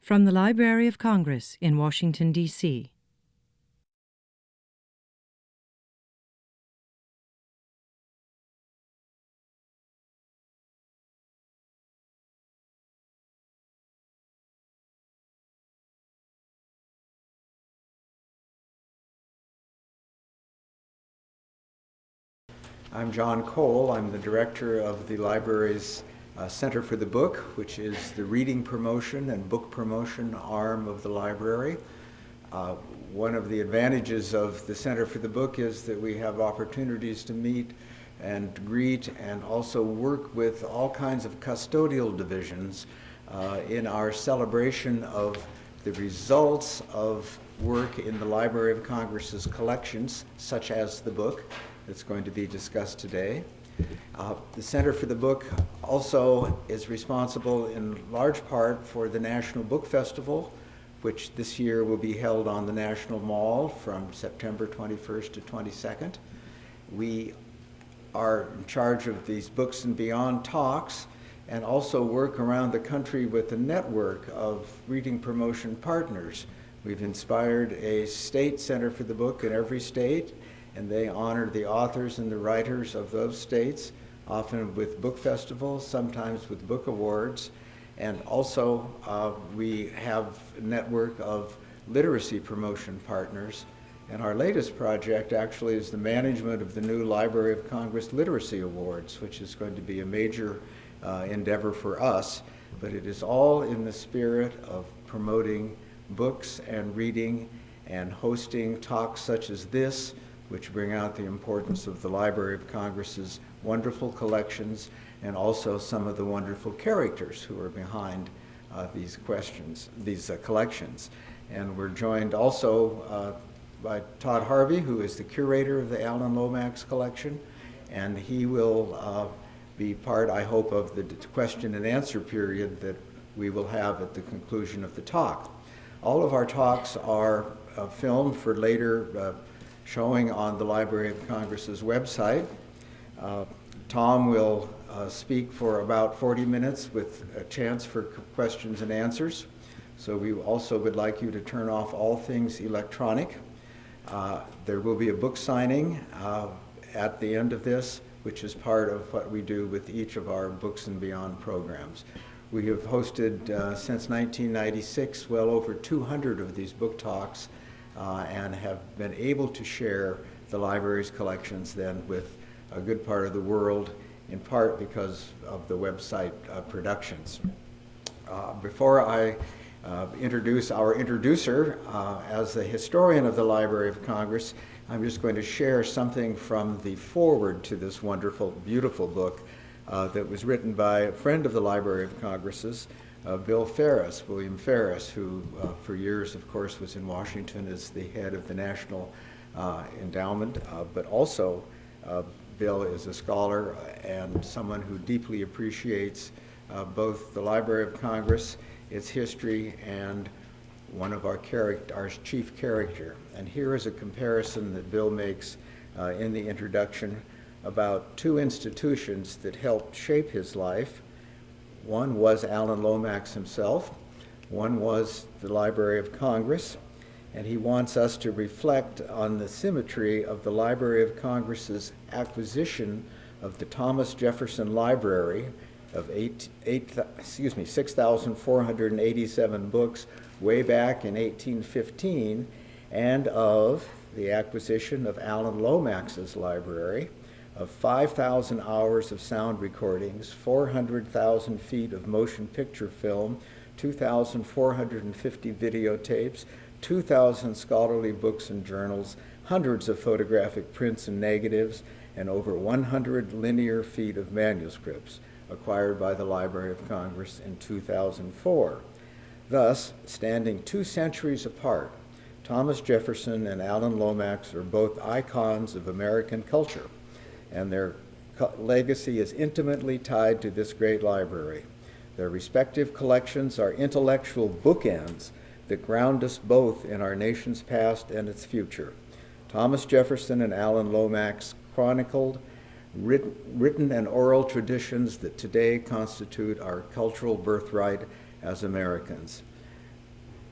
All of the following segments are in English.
From the Library of Congress in Washington, D.C. I'm John Cole. I'm the director of the library's Center for the Book, which is the reading promotion and book promotion arm of the library. One of the advantages of the Center for the Book is that we have opportunities to meet and greet and also work with all kinds of custodial divisions in our celebration of the results of work in the Library of Congress's collections, such as the book that's going to be discussed today. The Center for the Book also is responsible in large part for the National Book Festival, which this year will be held on the National Mall from September 21st to 22nd. We are in charge of these Books and Beyond talks and also work around the country with a network of reading promotion partners. We've inspired a state Center for the Book in every state, and they honor the authors and the writers of those states, often with book festivals, sometimes with book awards. And also we have a network of literacy promotion partners. And our latest project actually is the management of the new Library of Congress Literacy Awards, which is going to be a major endeavor for us. But it is all in the spirit of promoting books and reading and hosting talks such as this, which bring out the importance of the Library of Congress's wonderful collections and also some of the wonderful characters who are behind these collections. And we're joined also by Todd Harvey, who is the curator of the Alan Lomax collection, and he will be part, I hope, of the question and answer period that we will have at the conclusion of the talk. All of our talks are filmed for later showing on the Library of Congress's website. Tom will speak for about 40 minutes with a chance for questions and answers. So we also would like you to turn off all things electronic. There will be a book signing at the end of this, which is part of what we do with each of our Books and Beyond programs. We have hosted since 1996 well over 200 of these book talks and have been able to share the library's collections then with a good part of the world, in part because of the website productions. Before I introduce our introducer as the historian of the Library of Congress, I'm just going to share something from the foreword to this wonderful, beautiful book that was written by a friend of the Library of Congress's, William Ferris, who for years, of course, was in Washington as the head of the National Endowment, but also Bill is a scholar and someone who deeply appreciates both the Library of Congress, its history, and one of our chief character. And here is a comparison that Bill makes in the introduction about two institutions that helped shape his life. One was Alan Lomax himself, one was the Library of Congress, and he wants us to reflect on the symmetry of the Library of Congress's acquisition of the Thomas Jefferson Library of 6,487 books way back in 1815, and of the acquisition of Alan Lomax's library of 5,000 hours of sound recordings, 400,000 feet of motion picture film, 2,450 videotapes, 2,000 scholarly books and journals, hundreds of photographic prints and negatives, and over 100 linear feet of manuscripts acquired by the Library of Congress in 2004. Thus, standing 2 centuries apart, Thomas Jefferson and Alan Lomax are both icons of American culture, and their legacy is intimately tied to this great library. Their respective collections are intellectual bookends that ground us both in our nation's past and its future. Thomas Jefferson and Alan Lomax chronicled written and oral traditions that today constitute our cultural birthright as Americans.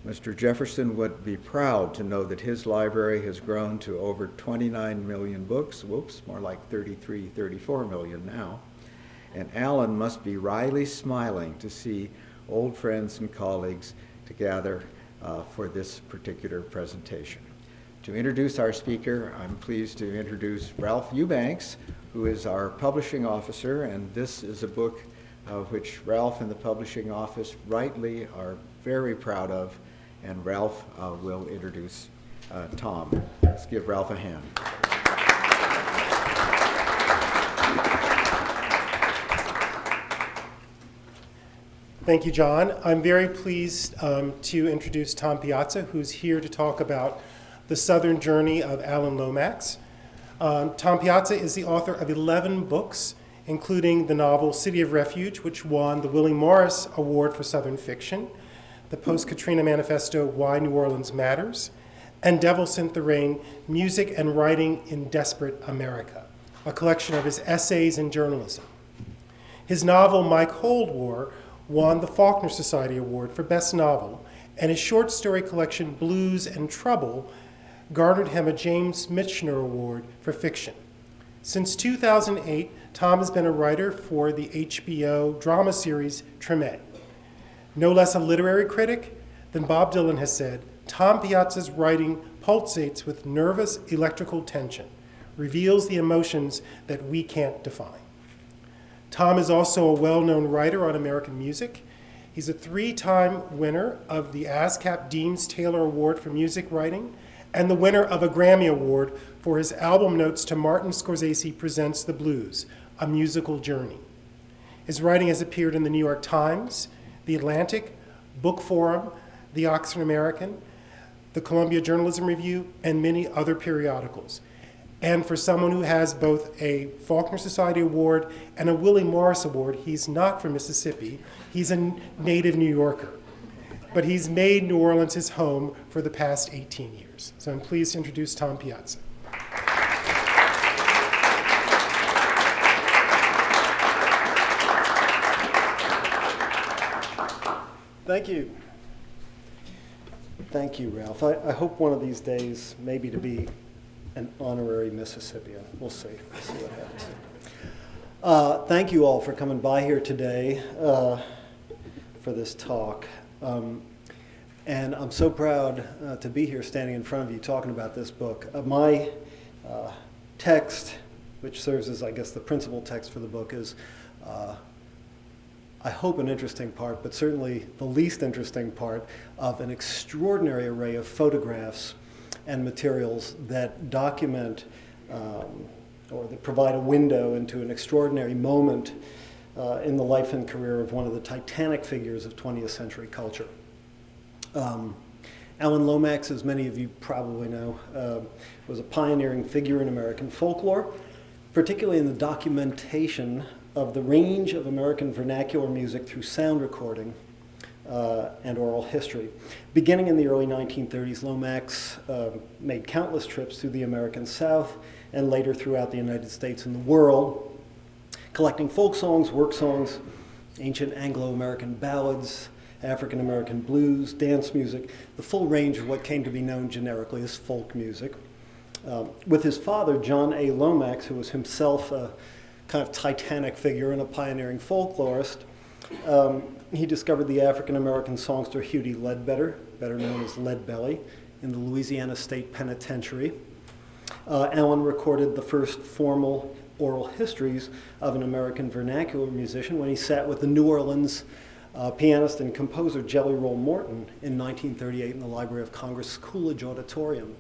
Mr. Jefferson would be proud to know that his library has grown to over 29 million books. Whoops, more like 33, 34 million now. And Alan must be wryly smiling to see old friends and colleagues to gather for this particular presentation. To introduce our speaker, I'm pleased to introduce Ralph Eubanks, who is our publishing officer, and this is a book which Ralph and the publishing office rightly are very proud of, and Ralph will introduce Tom. Let's give Ralph a hand. Thank you, John. I'm very pleased to introduce Tom Piazza, who's here to talk about the Southern Journey of Alan Lomax. Tom Piazza is the author of 11 books, including the novel City of Refuge, which won the Willie Morris Award for Southern Fiction, the Post-Katrina Manifesto, Why New Orleans Matters, and Devil Sent the Rain, Music and Writing in Desperate America, a collection of his essays and journalism. His novel, My Cold War, won the Faulkner Society Award for Best Novel, and his short story collection, Blues and Trouble, garnered him a James Michener Award for fiction. Since 2008, Tom has been a writer for the HBO drama series Treme. No less a literary critic than Bob Dylan has said, Tom Piazza's writing pulsates with nervous electrical tension, reveals the emotions that we can't define. Tom is also a well-known writer on American music. He's a 3-time winner of the ASCAP Dean's Taylor Award for Music Writing and the winner of a Grammy Award for his album notes to Martin Scorsese Presents the Blues, A Musical Journey. His writing has appeared in the New York Times, The Atlantic, Book Forum, The Oxford American, the Columbia Journalism Review, and many other periodicals. And for someone who has both a Faulkner Society Award and a Willie Morris Award, he's not from Mississippi. He's a native New Yorker. But he's made New Orleans his home for the past 18 years. So I'm pleased to introduce Tom Piazza. Thank you. Thank you, Ralph. I hope one of these days maybe to be an honorary Mississippian. We'll see. We'll see what happens. Thank you all for coming by here today for this talk. And I'm so proud to be here standing in front of you talking about this book. My text, which serves as, I guess, the principal text for the book, is I hope an interesting part, but certainly the least interesting part of an extraordinary array of photographs and materials that document or that provide a window into an extraordinary moment in the life and career of one of the titanic figures of 20th century culture. Alan Lomax, as many of you probably know, was a pioneering figure in American folklore, particularly in the documentation of the range of American vernacular music through sound recording and oral history. Beginning in the early 1930s, Lomax made countless trips through the American South and later throughout the United States and the world, collecting folk songs, work songs, ancient Anglo-American ballads, African-American blues, dance music, the full range of what came to be known generically as folk music. With his father, John A. Lomax, who was himself a kind of titanic figure and a pioneering folklorist, he discovered the African-American songster Hughie Ledbetter, better known as Leadbelly, in the Louisiana State Penitentiary. Alan recorded the first formal oral histories of an American vernacular musician when he sat with the New Orleans pianist and composer Jelly Roll Morton in 1938 in the Library of Congress Coolidge Auditorium.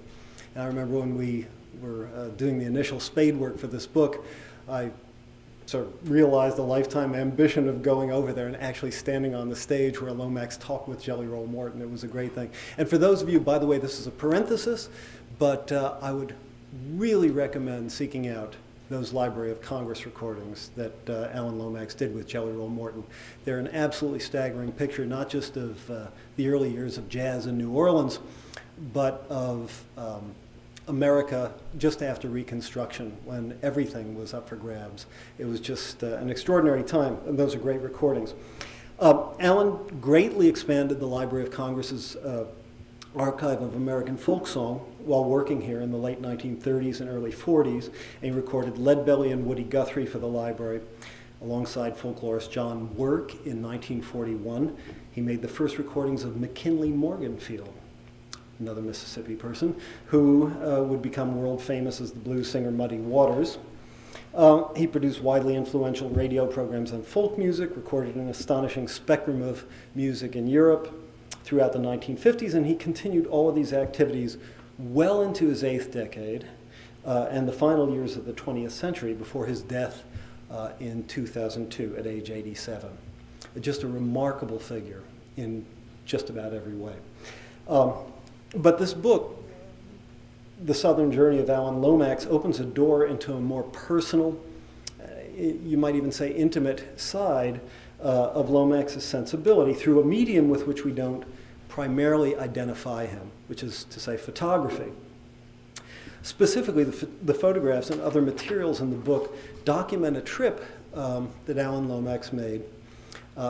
And I remember when we were doing the initial spade work for this book, I sort of realized the lifetime ambition of going over there and actually standing on the stage where Lomax talked with Jelly Roll Morton. It was a great thing. And for those of you, by the way, this is a parenthesis, but I would really recommend seeking out those Library of Congress recordings that Alan Lomax did with Jelly Roll Morton. They're an absolutely staggering picture, not just of the early years of jazz in New Orleans, but of America just after Reconstruction, when everything was up for grabs. It was just an extraordinary time, and those are great recordings. Allen greatly expanded the Library of Congress's archive of American folk song while working here in the late 1930s and early 40s, and he recorded Leadbelly and Woody Guthrie for the library alongside folklorist John Work in 1941. He made the first recordings of McKinley Morganfield, another Mississippi person, who would become world famous as the blues singer Muddy Waters. He produced widely influential radio programs on folk music, recorded an astonishing spectrum of music in Europe throughout the 1950s, and he continued all of these activities well into his 8th decade and the final years of the 20th century before his death in 2002 at age 87. Just a remarkable figure in just about every way. But this book, The Southern Journey of Alan Lomax, opens a door into a more personal, you might even say intimate side of Lomax's sensibility through a medium with which we don't primarily identify him, which is to say photography. Specifically, the photographs and other materials in the book document a trip that Alan Lomax made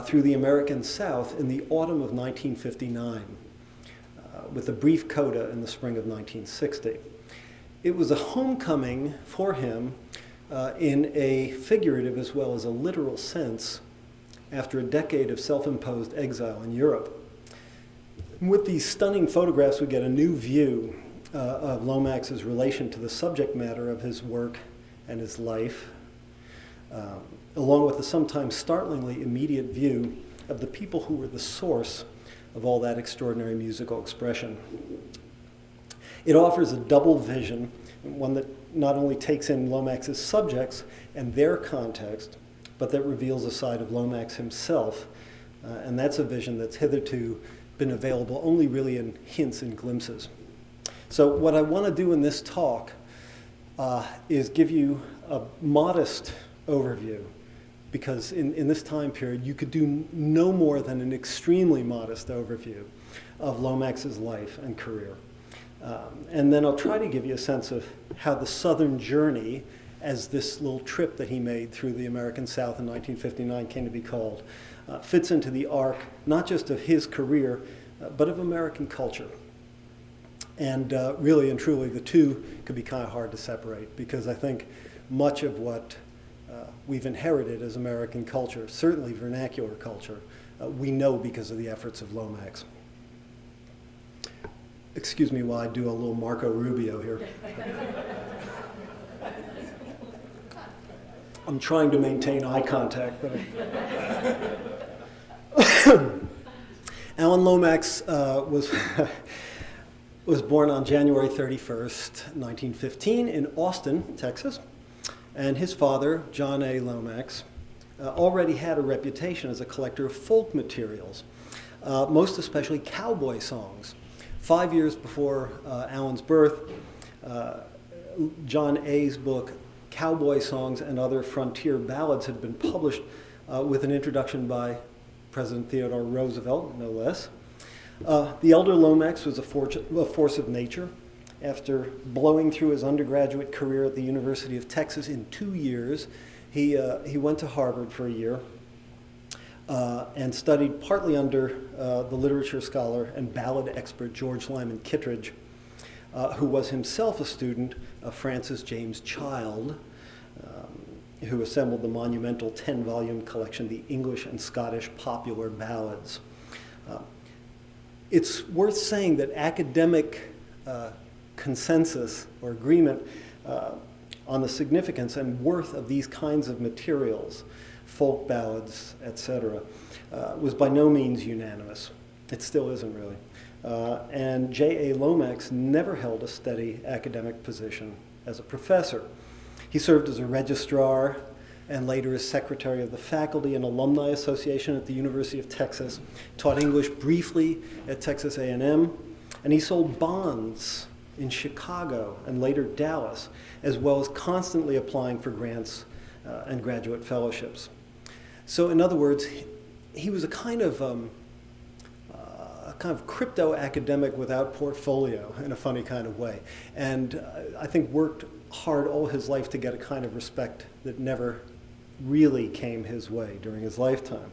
through the American South in the autumn of 1959, with a brief coda in the spring of 1960. It was a homecoming for him in a figurative as well as a literal sense after a decade of self-imposed exile in Europe. With these stunning photographs, we get a new view of Lomax's relation to the subject matter of his work and his life, along with the sometimes startlingly immediate view of the people who were the source of all that extraordinary musical expression. It offers a double vision, one that not only takes in Lomax's subjects and their context, but that reveals a side of Lomax himself, and that's a vision that's hitherto been available only really in hints and glimpses. So what I want to do in this talk is give you a modest overview, because in this time period you could do no more than an extremely modest overview of Lomax's life and career. And then I'll try to give you a sense of how the Southern journey, as this little trip that he made through the American South in 1959 came to be called, fits into the arc not just of his career, but of American culture. And really and truly, the two could be kind of hard to separate, because I think much of what we've inherited as American culture, certainly vernacular culture, we know because of the efforts of Lomax. Excuse me while I do a little Marco Rubio here. I'm trying to maintain eye contact, but Alan Lomax was born on January 31st, 1915 in Austin, Texas, and his father, John A. Lomax, already had a reputation as a collector of folk materials, most especially cowboy songs. 5 years before Alan's birth, John A.'s book, Cowboy Songs and Other Frontier Ballads, had been published with an introduction by President Theodore Roosevelt, no less. The elder Lomax was a force of nature. After blowing through his undergraduate career at the University of Texas in 2 years, he went to Harvard for a year and studied partly under the literature scholar and ballad expert George Lyman Kittredge, who was himself a student of Francis James Child, who assembled the monumental 10-volume collection, The English and Scottish Popular Ballads. It's worth saying that academic consensus or agreement on the significance and worth of these kinds of materials, folk ballads, etc., was by no means unanimous. It still isn't really. And J.A. Lomax never held a steady academic position as a professor. He served as a registrar and later as secretary of the Faculty and Alumni Association at the University of Texas, taught English briefly at Texas A&M, and he sold bonds in Chicago and later Dallas, as well as constantly applying for grants and graduate fellowships. So in other words, he was a kind of crypto academic without portfolio in a funny kind of way, and I think worked hard all his life to get a kind of respect that never really came his way during his lifetime.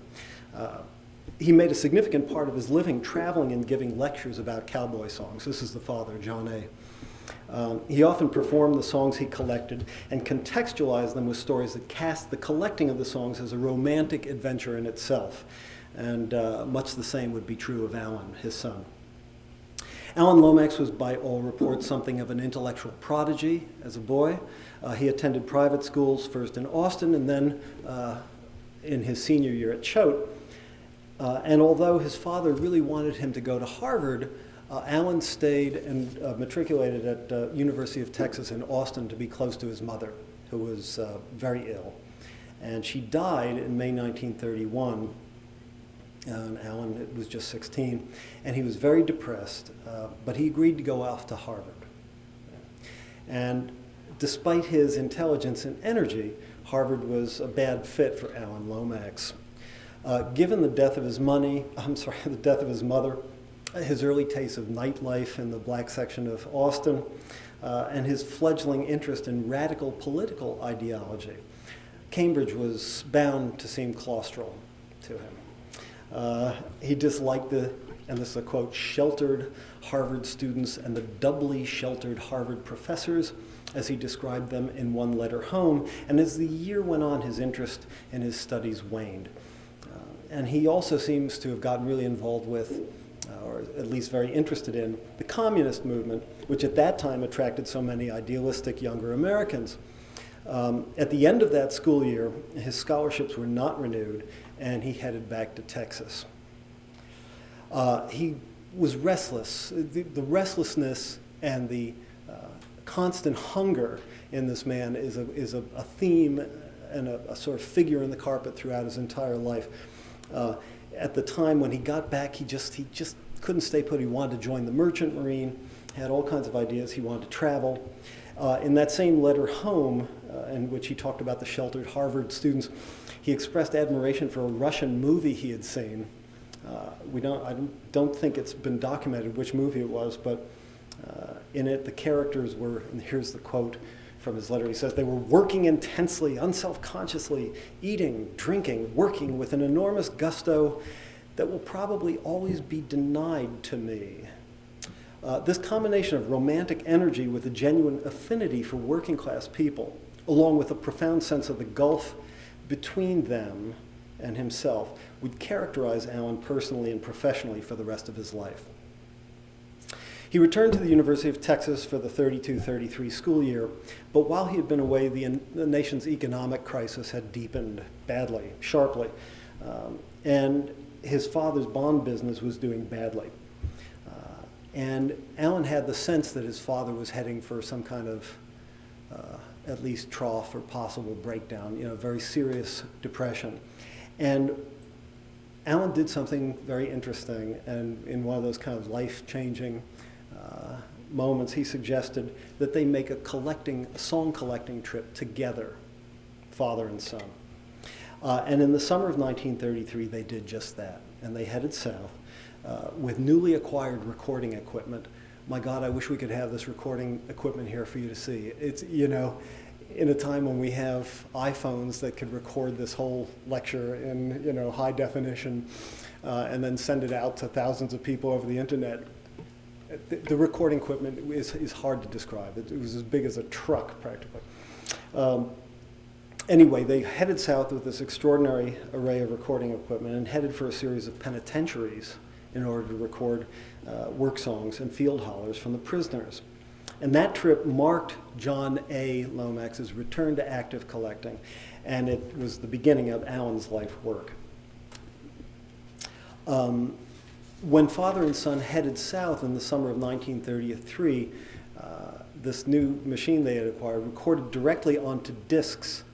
He made a significant part of his living traveling and giving lectures about cowboy songs. This is the father, John A. He often performed the songs he collected and contextualized them with stories that cast the collecting of the songs as a romantic adventure in itself. And much the same would be true of Alan, his son. Alan Lomax was, by all reports, something of an intellectual prodigy as a boy. He attended private schools, first in Austin and then in his senior year at Choate. And although his father really wanted him to go to Harvard, Alan stayed and matriculated at University of Texas in Austin to be close to his mother, who was very ill. And she died in May 1931. And Alan was just 16, and he was very depressed, but he agreed to go off to Harvard. And despite his intelligence and energy, Harvard was a bad fit for Alan Lomax. Given the death of his the death of his mother, his early taste of nightlife in the black section of Austin, and his fledgling interest in radical political ideology, Cambridge was bound to seem claustral to him. He disliked and this is a quote, sheltered Harvard students and the doubly sheltered Harvard professors, as he described them in one letter home. And as the year went on, his interest in his studies waned. And he also seems to have gotten really involved with, or at least very interested in, the communist movement, which at that time attracted so many idealistic younger Americans. At the end of that school year, his scholarships were not renewed, and he headed back to Texas. He was restless. The restlessness and the constant hunger in this man is a theme and a sort of figure in the carpet throughout his entire life. At the time when he got back, he just couldn't stay put. He wanted to join the Merchant Marine, had all kinds of ideas. He wanted to travel. In that same letter home, in which he talked about the sheltered Harvard students, he expressed admiration for a Russian movie he had seen. I don't think it's been documented which movie it was, but in it the characters were, and here's the quote from his letter, he says, they were working intensely, unselfconsciously, eating, drinking, working with an enormous gusto that will probably always be denied to me. This combination of romantic energy with a genuine affinity for working class people, along with a profound sense of the gulf between them and himself, would characterize Alan personally and professionally for the rest of his life. He returned to the University of Texas for the 32-33 school year, but while he had been away, the nation's economic crisis had deepened badly, sharply, and his father's bond business was doing badly. And Alan had the sense that his father was heading for some kind of at least trough or possible breakdown, very serious depression. And Alan did something very interesting, and in one of those kind of life-changing moments, he suggested that they make a song collecting trip together, father and son. And in the summer of 1933, they did just that, and they headed south with newly acquired recording equipment. My God, I wish we could have this recording equipment here for you to see. It's, in a time when we have iPhones that could record this whole lecture in, high definition and then send it out to thousands of people over the internet. The recording equipment is hard to describe. It was as big as a truck, practically. Anyway, they headed south with this extraordinary array of recording equipment and headed for a series of penitentiaries in order to record work songs and field hollers from the prisoners. And that trip marked John A. Lomax's return to active collecting, and it was the beginning of Alan's life work. When father and son headed south in the summer of 1933, this new machine they had acquired recorded directly onto discs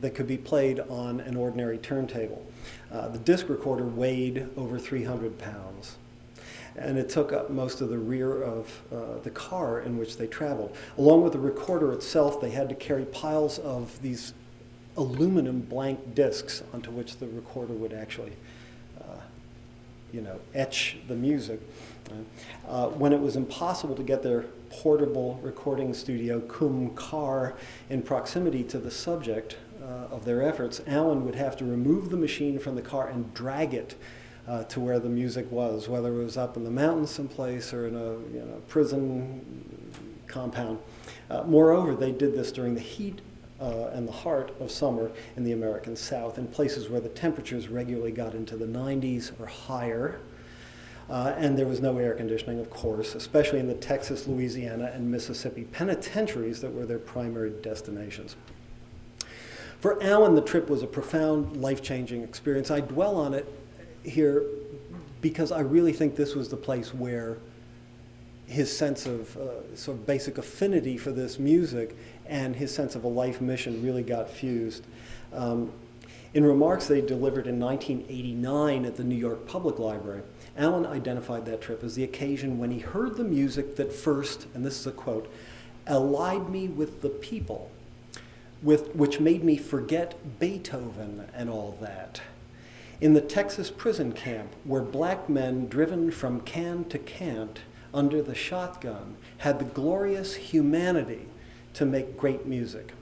that could be played on an ordinary turntable. The disc recorder weighed over 300 pounds. And it took up most of the rear of the car in which they traveled. Along with the recorder itself, they had to carry piles of these aluminum blank discs onto which the recorder would actually, etch the music. When it was impossible to get their portable recording studio, cum car, in proximity to the subject, of their efforts, Alan would have to remove the machine from the car and drag it to where the music was, whether it was up in the mountains someplace or in a prison compound. Moreover, they did this during the heat and the heart of summer in the American South, in places where the temperatures regularly got into the 90s or higher. And there was no air conditioning, of course, especially in the Texas, Louisiana, and Mississippi penitentiaries that were their primary destinations. For Alan, the trip was a profound, life-changing experience. I dwell on it here because I really think this was the place where his sense of sort of basic affinity for this music and his sense of a life mission really got fused. In remarks they delivered in 1989 at the New York Public Library, Alan identified that trip as the occasion when he heard the music that first, and this is a quote, allied me with the people, which made me forget Beethoven and all that. In the Texas prison camp, where black men driven from can to cant under the shotgun had the glorious humanity to make great music.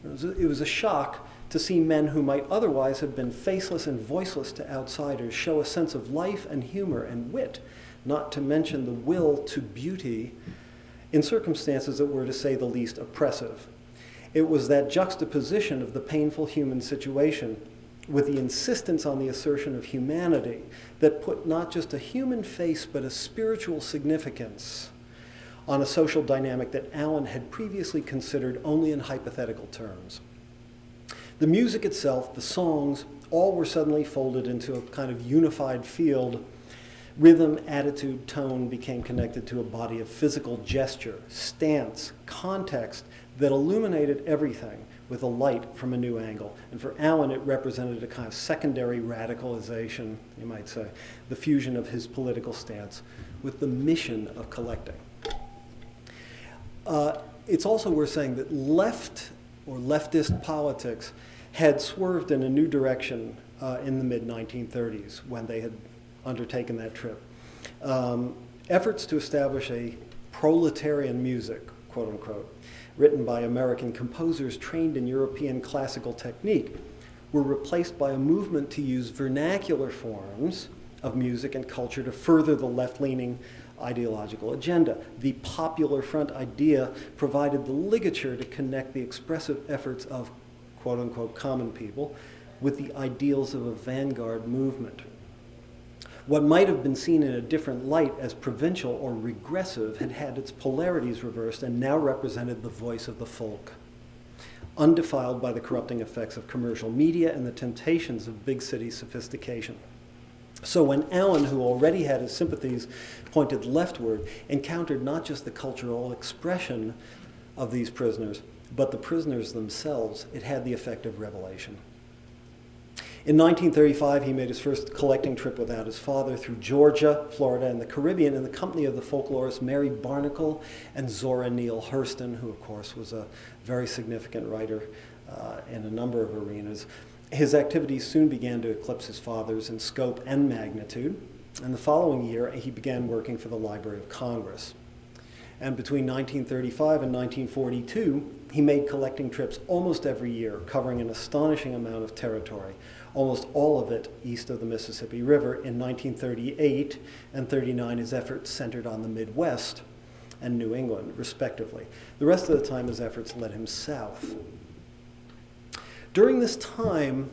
It was a shock to see men who might otherwise have been faceless and voiceless to outsiders show a sense of life and humor and wit, not to mention the will to beauty, in circumstances that were, to say the least, oppressive. It was that juxtaposition of the painful human situation with the insistence on the assertion of humanity that put not just a human face but a spiritual significance on a social dynamic that Alan had previously considered only in hypothetical terms. The music itself, the songs, all were suddenly folded into a kind of unified field. Rhythm, attitude, tone became connected to a body of physical gesture, stance, context that illuminated everything with a light from a new angle. And for Alan, it represented a kind of secondary radicalization, you might say, the fusion of his political stance with the mission of collecting. It's also worth saying that left or leftist politics had swerved in a new direction in the mid-1930s when they had undertaken that trip. Efforts to establish a proletarian music, quote unquote, written by American composers trained in European classical technique, were replaced by a movement to use vernacular forms of music and culture to further the left-leaning ideological agenda. The Popular Front idea provided the ligature to connect the expressive efforts of quote-unquote common people with the ideals of a vanguard movement. What might have been seen in a different light as provincial or regressive had had its polarities reversed and now represented the voice of the folk, undefiled by the corrupting effects of commercial media and the temptations of big city sophistication. So when Alan, who already had his sympathies pointed leftward, encountered not just the cultural expression of these prisoners, but the prisoners themselves, it had the effect of revelation. In 1935, he made his first collecting trip without his father through Georgia, Florida, and the Caribbean in the company of the folklorist Mary Barnacle and Zora Neale Hurston, who, of course, was a very significant writer in a number of arenas. His activities soon began to eclipse his father's in scope and magnitude, and the following year, he began working for the Library of Congress. And between 1935 and 1942, he made collecting trips almost every year, covering an astonishing amount of territory, almost all of it east of the Mississippi River. In 1938 and 39, his efforts centered on the Midwest and New England, respectively. The rest of the time, his efforts led him south. During this time,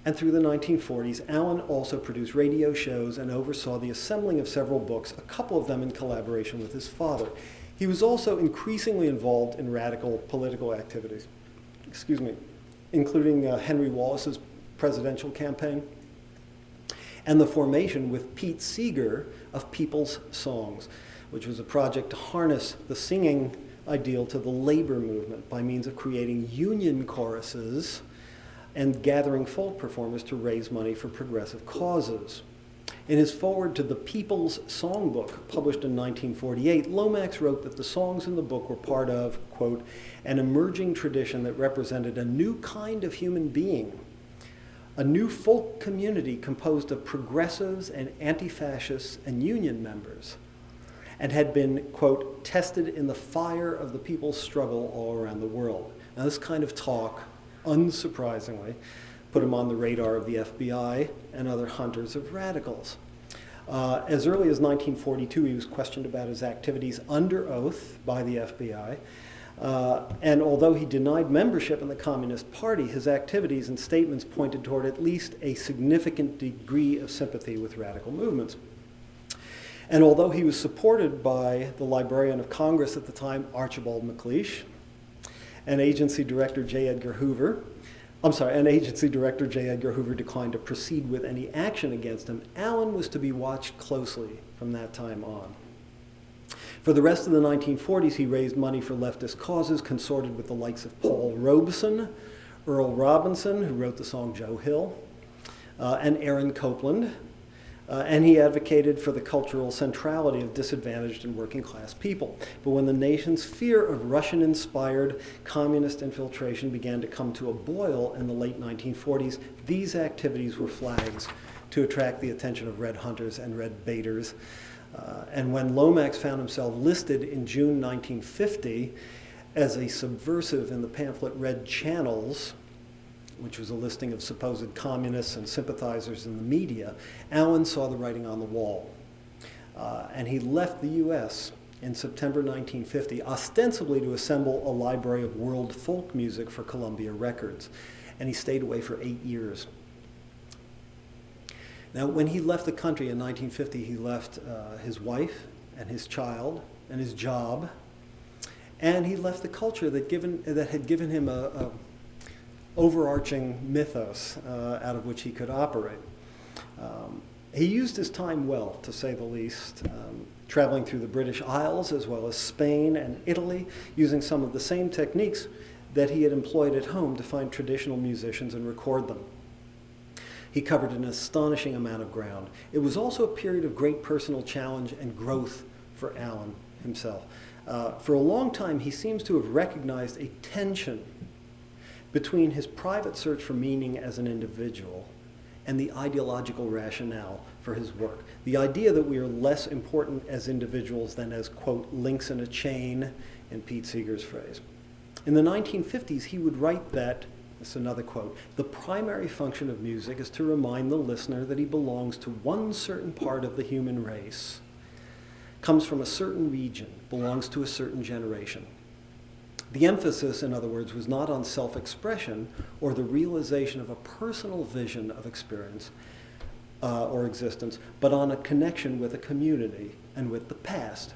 and through the 1940s, Alan also produced radio shows and oversaw the assembling of several books, a couple of them in collaboration with his father. He was also increasingly involved in radical political activities, including Henry Wallace's presidential campaign and the formation with Pete Seeger of People's Songs, which was a project to harness the singing ideal to the labor movement by means of creating union choruses and gathering folk performers to raise money for progressive causes. In his foreword to the People's Songbook, published in 1948, Lomax wrote that the songs in the book were part of, quote, an emerging tradition that represented a new kind of human being, a new folk community composed of progressives and anti-fascists and union members, and had been, quote, tested in the fire of the people's struggle all around the world. Now, this kind of talk unsurprisingly, put him on the radar of the FBI and other hunters of radicals. As early as 1942, he was questioned about his activities under oath by the FBI. And although he denied membership in the Communist Party, his activities and statements pointed toward at least a significant degree of sympathy with radical movements. And although he was supported by the Librarian of Congress at the time, Archibald MacLeish, and Agency Director J. Edgar Hoover declined to proceed with any action against him, Allen was to be watched closely from that time on. For the rest of the 1940s, he raised money for leftist causes, consorted with the likes of Paul Robeson, Earl Robinson, who wrote the song Joe Hill, and Aaron Copland, and he advocated for the cultural centrality of disadvantaged and working class people. But when the nation's fear of Russian-inspired communist infiltration began to come to a boil in the late 1940s, these activities were flags to attract the attention of red hunters and red baiters. And when Lomax found himself listed in June 1950 as a subversive in the pamphlet Red Channels, which was a listing of supposed communists and sympathizers in the media, Allen saw the writing on the wall. And he left the U.S. in September 1950, ostensibly to assemble a library of world folk music for Columbia Records. And he stayed away for 8 years. Now, when he left the country in 1950, he left his wife and his child and his job, and he left the culture that had given him a overarching mythos out of which he could operate. He used his time well, to say the least, traveling through the British Isles as well as Spain and Italy, using some of the same techniques that he had employed at home to find traditional musicians and record them. He covered an astonishing amount of ground. It was also a period of great personal challenge and growth for Allen himself. For a long time, he seems to have recognized a tension between his private search for meaning as an individual and the ideological rationale for his work. The idea that we are less important as individuals than as, quote, links in a chain, in Pete Seeger's phrase. In the 1950s, he would write that, this is another quote, "The primary function of music is to remind the listener that he belongs to one certain part of the human race, comes from a certain region, belongs to a certain generation." The emphasis, in other words, was not on self-expression or the realization of a personal vision of experience or existence, but on a connection with a community and with the past.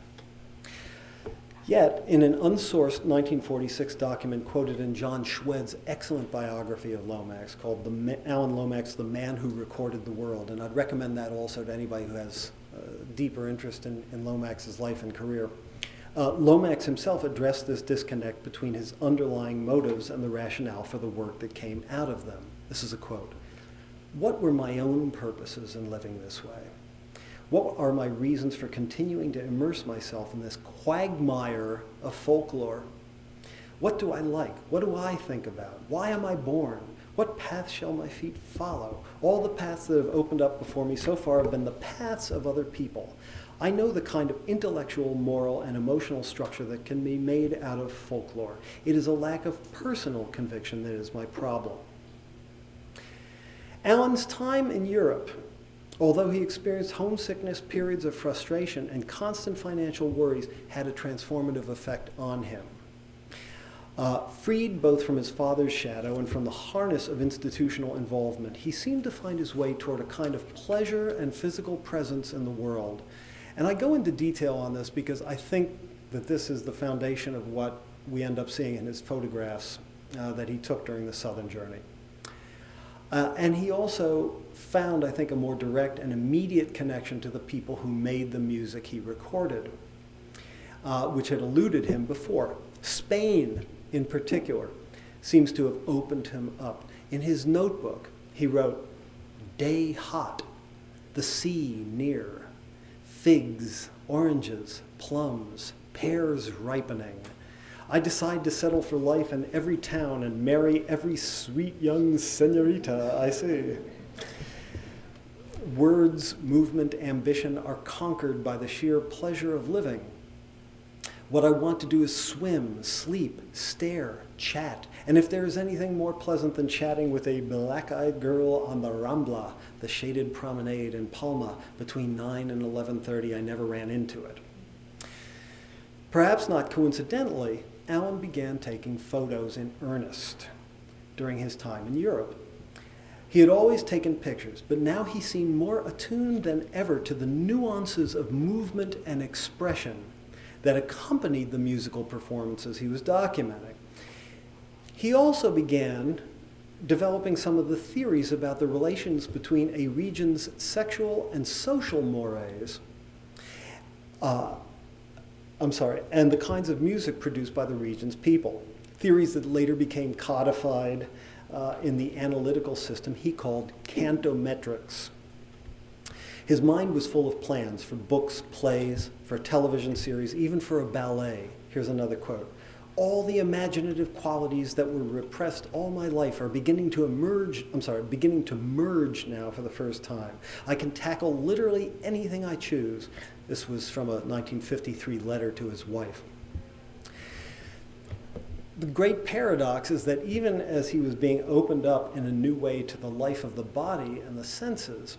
Yet, in an unsourced 1946 document quoted in John Schwed's excellent biography of Lomax called Alan Lomax, The Man Who Recorded the World, and I'd recommend that also to anybody who has deeper interest in Lomax's life and career. Lomax himself addressed this disconnect between his underlying motives and the rationale for the work that came out of them. This is a quote. "What were my own purposes in living this way? What are my reasons for continuing to immerse myself in this quagmire of folklore? What do I like? What do I think about? Why am I born? What path shall my feet follow? All the paths that have opened up before me so far have been the paths of other people. I know the kind of intellectual, moral, and emotional structure that can be made out of folklore. It is a lack of personal conviction that is my problem." Allen's time in Europe, although he experienced homesickness, periods of frustration, and constant financial worries, had a transformative effect on him. Freed both from his father's shadow and from the harness of institutional involvement, he seemed to find his way toward a kind of pleasure and physical presence in the world. And I go into detail on this because I think that this is the foundation of what we end up seeing in his photographs that he took during the Southern journey. And he also found, I think, a more direct and immediate connection to the people who made the music he recorded, which had eluded him before. Spain, in particular, seems to have opened him up. In his notebook, he wrote, "Day hot, the sea near, figs, oranges, plums, pears ripening. I decide to settle for life in every town and marry every sweet young señorita I see." Words, movement, ambition are conquered by the sheer pleasure of living. What I want to do is swim, sleep, stare, chat. And if there is anything more pleasant than chatting with a black-eyed girl on the Rambla, the shaded promenade in Palma, between 9 and 11:30, I never ran into it. Perhaps not coincidentally, Alan began taking photos in earnest during his time in Europe. He had always taken pictures, but now he seemed more attuned than ever to the nuances of movement and expression that accompanied the musical performances he was documenting. He also began developing some of the theories about the relations between a region's sexual and social mores, and the kinds of music produced by the region's people. Theories that later became codified in the analytical system he called cantometrics. His mind was full of plans for books, plays, for a television series, even for a ballet. Here's another quote. All the imaginative qualities that were repressed all my life are beginning to merge now for the first time. I can tackle literally anything I choose. This was from a 1953 letter to his wife. The great paradox is that even as he was being opened up in a new way to the life of the body and the senses,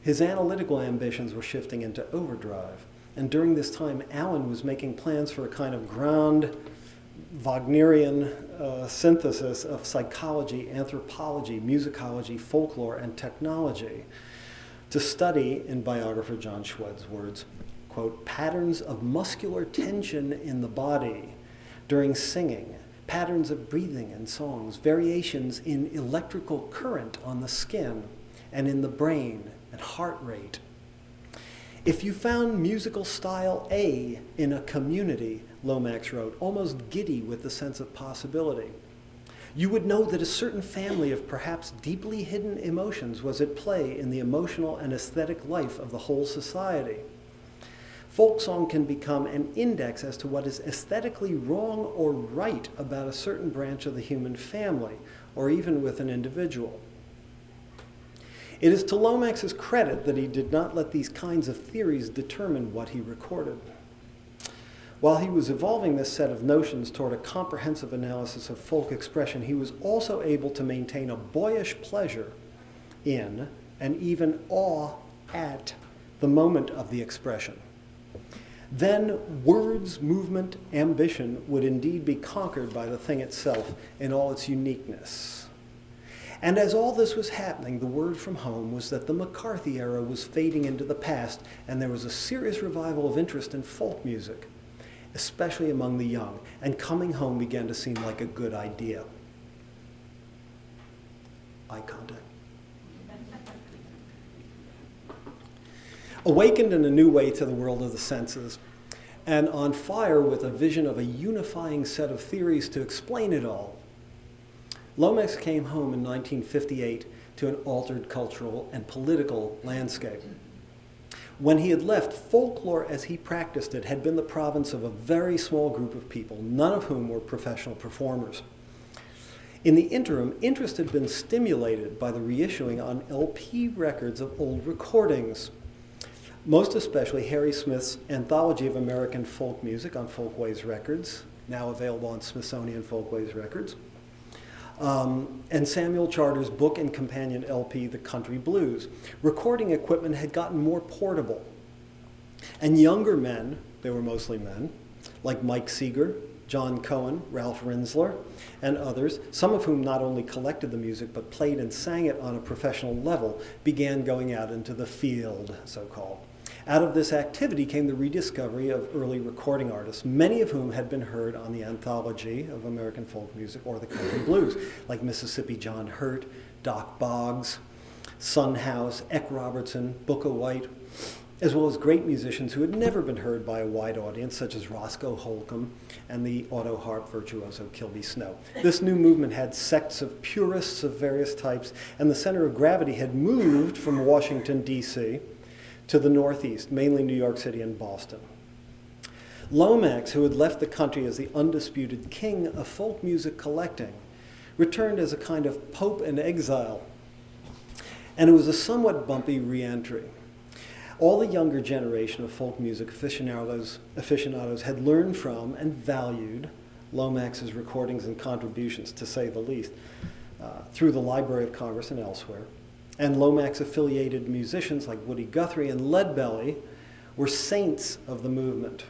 his analytical ambitions were shifting into overdrive. And during this time, Alan was making plans for a kind of grand Wagnerian synthesis of psychology, anthropology, musicology, folklore, and technology to study, in biographer John Schwedd's words, quote, patterns of muscular tension in the body during singing, patterns of breathing in songs, variations in electrical current on the skin and in the brain, and heart rate. If you found musical style A in a community, Lomax wrote, almost giddy with the sense of possibility, you would know that a certain family of perhaps deeply hidden emotions was at play in the emotional and aesthetic life of the whole society. Folk song can become an index as to what is aesthetically wrong or right about a certain branch of the human family, or even with an individual. It is to Lomax's credit that he did not let these kinds of theories determine what he recorded. While he was evolving this set of notions toward a comprehensive analysis of folk expression, he was also able to maintain a boyish pleasure in, and even awe at, the moment of the expression. Then words, movement, ambition would indeed be conquered by the thing itself in all its uniqueness. And as all this was happening, the word from home was that the McCarthy era was fading into the past, and there was a serious revival of interest in folk music, especially among the young, and coming home began to seem like a good idea. Eye contact. Awakened in a new way to the world of the senses, and on fire with a vision of a unifying set of theories to explain it all, Lomax came home in 1958 to an altered cultural and political landscape. When he had left, folklore as he practiced it had been the province of a very small group of people, none of whom were professional performers. In the interim, interest had been stimulated by the reissuing on LP records of old recordings, most especially Harry Smith's Anthology of American Folk Music on Folkways Records, now available on Smithsonian Folkways Records, and Samuel Charter's book and companion LP, The Country Blues. Recording equipment had gotten more portable. And younger men, they were mostly men, like Mike Seeger, John Cohen, Ralph Rinsler, and others, some of whom not only collected the music but played and sang it on a professional level, began going out into the field, so-called. Out of this activity came the rediscovery of early recording artists, many of whom had been heard on the Anthology of American Folk Music or the Country Blues, like Mississippi John Hurt, Doc Boggs, Son House, Eck Robertson, Booker White, as well as great musicians who had never been heard by a wide audience, such as Roscoe Holcomb and the auto harp virtuoso Kilby Snow. This new movement had sects of purists of various types, and the center of gravity had moved from Washington, D.C., to the Northeast, mainly New York City and Boston. Lomax, who had left the country as the undisputed king of folk music collecting, returned as a kind of pope in exile, and it was a somewhat bumpy re-entry. All the younger generation of folk music aficionados had learned from and valued Lomax's recordings and contributions, to say the least, through the Library of Congress and elsewhere. And Lomax-affiliated musicians like Woody Guthrie and Leadbelly were saints of the movement.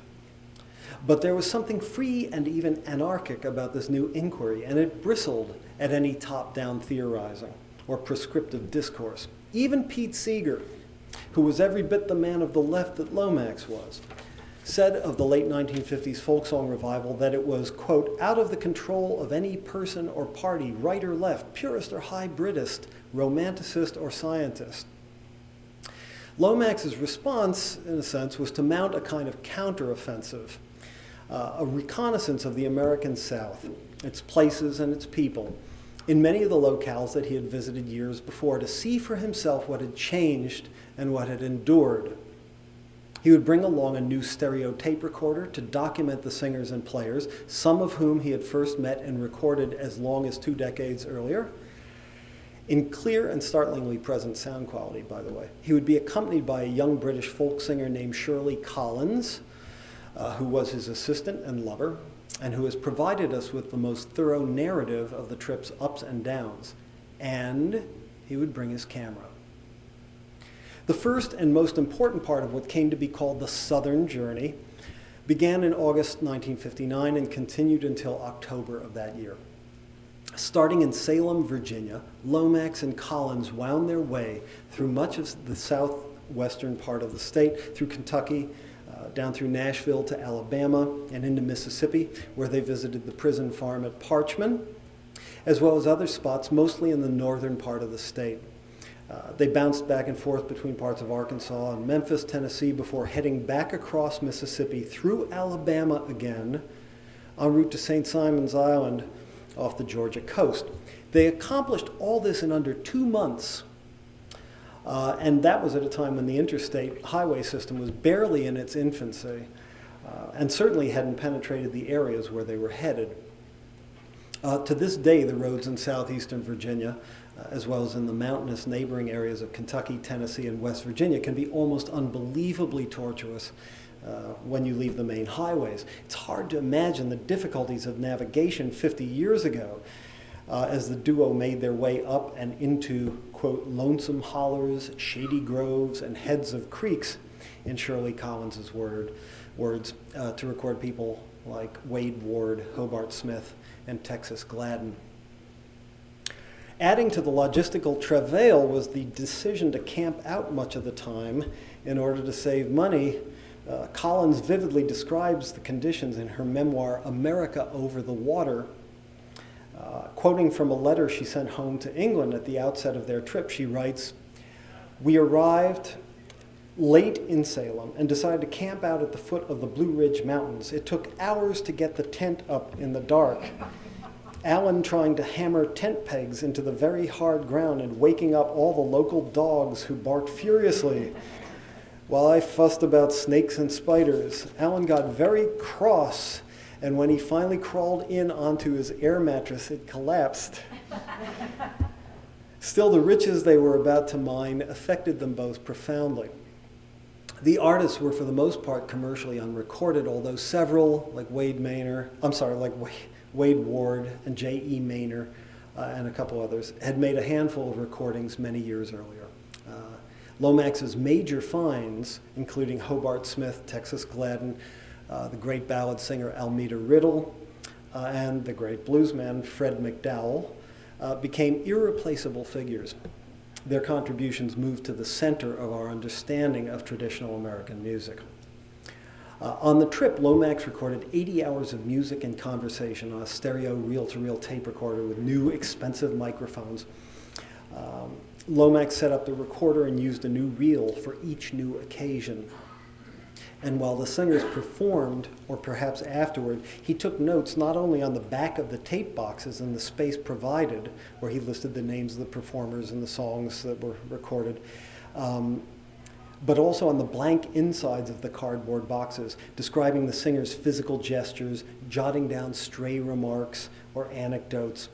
But there was something free and even anarchic about this new inquiry, and it bristled at any top-down theorizing or prescriptive discourse. Even Pete Seeger, who was every bit the man of the left that Lomax was, said of the late 1950s folk song revival that it was, quote, out of the control of any person or party, right or left, purist or hybridist, romanticist or scientist. Lomax's response, in a sense, was to mount a kind of counteroffensive, a reconnaissance of the American South, its places and its people, in many of the locales that he had visited years before, to see for himself what had changed and what had endured. He would bring along a new stereo tape recorder to document the singers and players, some of whom he had first met and recorded as long as 2 decades earlier, in clear and startlingly present sound quality, by the way. He would be accompanied by a young British folk singer named Shirley Collins, who was his assistant and lover, and who has provided us with the most thorough narrative of the trip's ups and downs. And he would bring his camera. The first and most important part of what came to be called the Southern Journey began in August 1959 and continued until October of that year. Starting in Salem, Virginia, Lomax and Collins wound their way through much of the southwestern part of the state, through Kentucky, down through Nashville to Alabama, and into Mississippi, where they visited the prison farm at Parchman, as well as other spots, mostly in the northern part of the state. They bounced back and forth between parts of Arkansas and Memphis, Tennessee, before heading back across Mississippi through Alabama again, en route to St. Simon's Island off the Georgia coast. They accomplished all this in under 2 months, and that was at a time when the interstate highway system was barely in its infancy, and certainly hadn't penetrated the areas where they were headed. To this day, the roads in southeastern Virginia, as well as in the mountainous neighboring areas of Kentucky, Tennessee, and West Virginia, can be almost unbelievably tortuous when you leave the main highways. It's hard to imagine the difficulties of navigation 50 years ago as the duo made their way up and into, quote, lonesome hollers, shady groves, and heads of creeks, in Shirley Collins's words, to record people like Wade Ward, Hobart Smith, and Texas Gladden. Adding to the logistical travail was the decision to camp out much of the time in order to save money. Collins vividly describes the conditions in her memoir, America Over the Water. Quoting from a letter she sent home to England at the outset of their trip, she writes, "We arrived late in Salem and decided to camp out at the foot of the Blue Ridge Mountains. It took hours to get the tent up in the dark. Alan trying to hammer tent pegs into the very hard ground and waking up all the local dogs who barked furiously. While I fussed about snakes and spiders, Alan got very cross, and when he finally crawled in onto his air mattress, it collapsed. Still, the riches they were about to mine affected them both profoundly. The artists were for the most part commercially unrecorded, although several, like Wade Ward and J.E. Maynor and a couple others, had made a handful of recordings many years earlier. Lomax's major finds, including Hobart Smith, Texas Gladden, the great ballad singer Almeda Riddle, and the great bluesman Fred McDowell, became irreplaceable figures. Their contributions moved to the center of our understanding of traditional American music. On the trip, Lomax recorded 80 hours of music and conversation on a stereo reel-to-reel tape recorder with new, expensive microphones. Lomax set up the recorder and used a new reel for each new occasion. And while the singers performed, or perhaps afterward, he took notes not only on the back of the tape boxes and the space provided, where he listed the names of the performers and the songs that were recorded, but also on the blank insides of the cardboard boxes, describing the singer's physical gestures, jotting down stray remarks or anecdotes.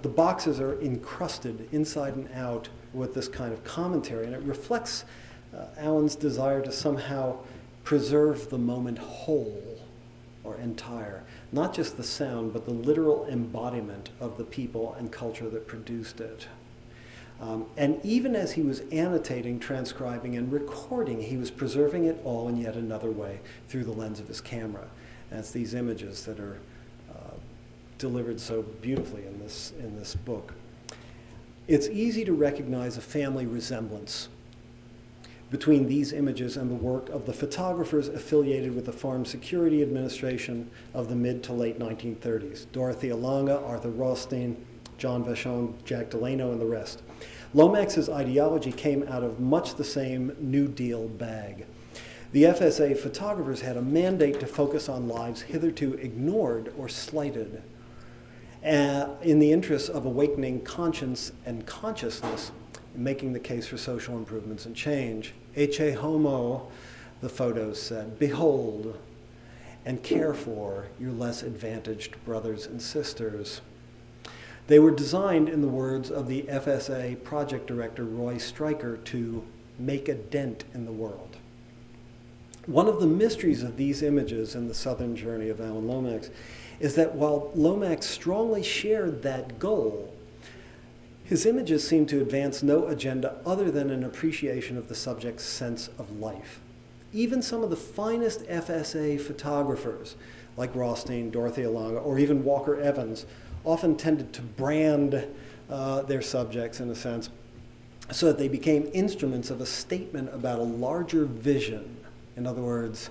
The boxes are encrusted inside and out with this kind of commentary, and it reflects Allen's desire to somehow preserve the moment whole or entire, not just the sound, but the literal embodiment of the people and culture that produced it. And even as he was annotating, transcribing, and recording, he was preserving it all in yet another way through the lens of his camera. And it's these images that are delivered so beautifully in this book. It's easy to recognize a family resemblance between these images and the work of the photographers affiliated with the Farm Security Administration of the mid to late 1930s. Dorothea Lange, Arthur Rothstein, John Vachon, Jack Delano, and the rest. Lomax's ideology came out of much the same New Deal bag. The FSA photographers had a mandate to focus on lives hitherto ignored or slighted in the interests of awakening conscience and consciousness, making the case for social improvements and change. Ecce homo, the photos said, behold and care for your less advantaged brothers and sisters. They were designed, in the words of the FSA project director Roy Stryker, to make a dent in the world. One of the mysteries of these images in the Southern Journey of Alan Lomax is that while Lomax strongly shared that goal, his images seem to advance no agenda other than an appreciation of the subject's sense of life. Even some of the finest FSA photographers, like Rothstein, Dorothea Lange, or even Walker Evans, often tended to brand their subjects, in a sense, so that they became instruments of a statement about a larger vision. In other words,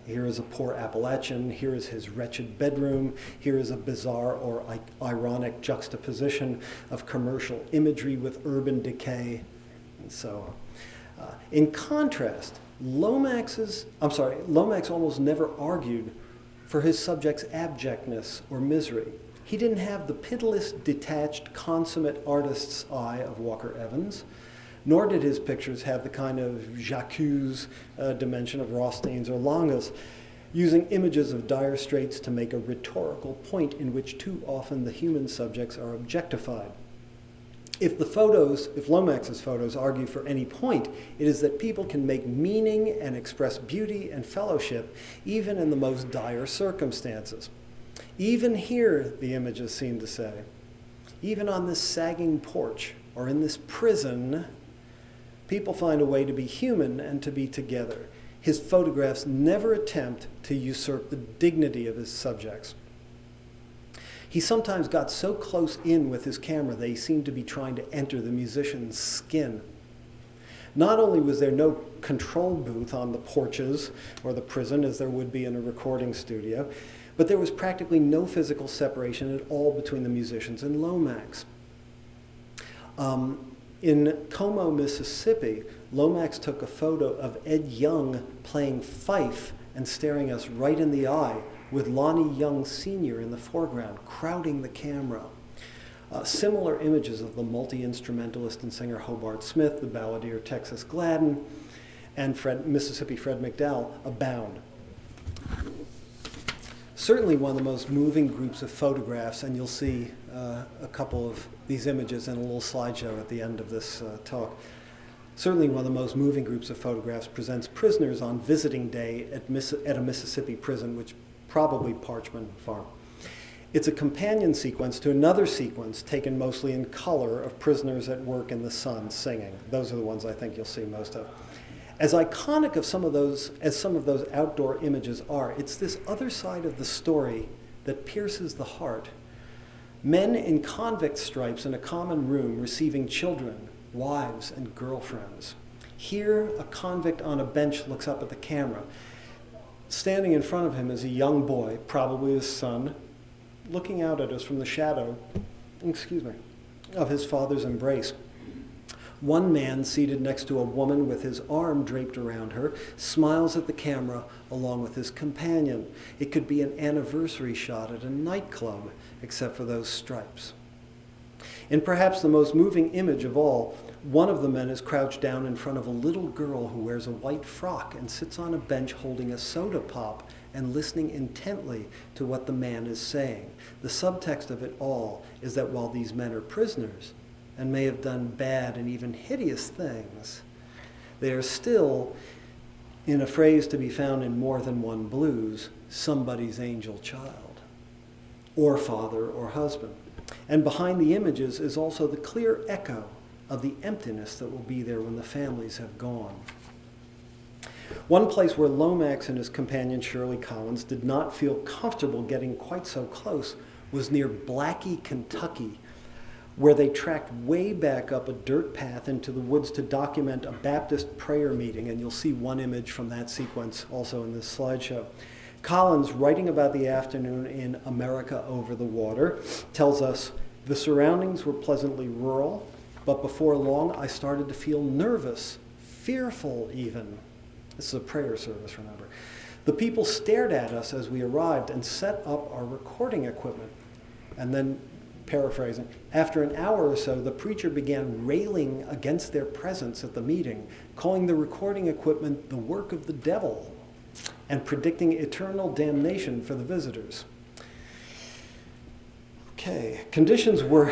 here is a poor Appalachian, here is his wretched bedroom, here is a bizarre or ironic juxtaposition of commercial imagery with urban decay, and so on. In contrast, Lomax almost never argued for his subject's abjectness or misery. He didn't have the pitiless, detached, consummate artist's eye of Walker Evans, nor did his pictures have the kind of j'accuse dimension of Rothstein's or Lange's, using images of dire straits to make a rhetorical point in which too often the human subjects are objectified. If Lomax's photos argue for any point, it is that people can make meaning and express beauty and fellowship even in the most dire circumstances. Even here, the images seem to say, even on this sagging porch or in this prison, people find a way to be human and to be together. His photographs never attempt to usurp the dignity of his subjects. He sometimes got so close in with his camera that he seemed to be trying to enter the musician's skin. Not only was there no control booth on the porches or the prison as there would be in a recording studio, but there was practically no physical separation at all between the musicians and Lomax. In Como, Mississippi, Lomax took a photo of Ed Young playing fife and staring us right in the eye, with Lonnie Young Sr. in the foreground, crowding the camera. Similar images of the multi-instrumentalist and singer Hobart Smith, the balladeer Texas Gladden, and Mississippi Fred McDowell abound. Certainly one of the most moving groups of photographs, and you'll see a couple of these images in a little slideshow at the end of this talk. Certainly one of the most moving groups of photographs presents prisoners on visiting day at a Mississippi prison, which probably Parchman Farm. It's a companion sequence to another sequence taken mostly in color of prisoners at work in the sun singing. Those are the ones I think you'll see most of. As iconic of some of those outdoor images are, it's this other side of the story that pierces the heart. Men in convict stripes in a common room receiving children, wives, and girlfriends. Here, a convict on a bench looks up at the camera. Standing in front of him is a young boy, probably his son, looking out at us from the shadow, of his father's embrace. One man seated next to a woman with his arm draped around her smiles at the camera along with his companion. It could be an anniversary shot at a nightclub, except for those stripes. In perhaps the most moving image of all, one of the men is crouched down in front of a little girl who wears a white frock and sits on a bench holding a soda pop and listening intently to what the man is saying. The subtext of it all is that while these men are prisoners and may have done bad and even hideous things, they are still, in a phrase to be found in more than one blues, somebody's angel child, or father or husband. And behind the images is also the clear echo of the emptiness that will be there when the families have gone. One place where Lomax and his companion Shirley Collins did not feel comfortable getting quite so close was near Blackie, Kentucky, where they tracked way back up a dirt path into the woods to document a Baptist prayer meeting, and you'll see one image from that sequence also in this slideshow. Collins, writing about the afternoon in America Over the Water, tells us, "The surroundings were pleasantly rural, but before long I started to feel nervous, fearful even." This is a prayer service, remember. "The people stared at us as we arrived and set up our recording equipment." And then, paraphrasing, "After an hour or so, the preacher began railing against their presence at the meeting, calling the recording equipment the work of the devil, and predicting eternal damnation for the visitors." Okay, conditions were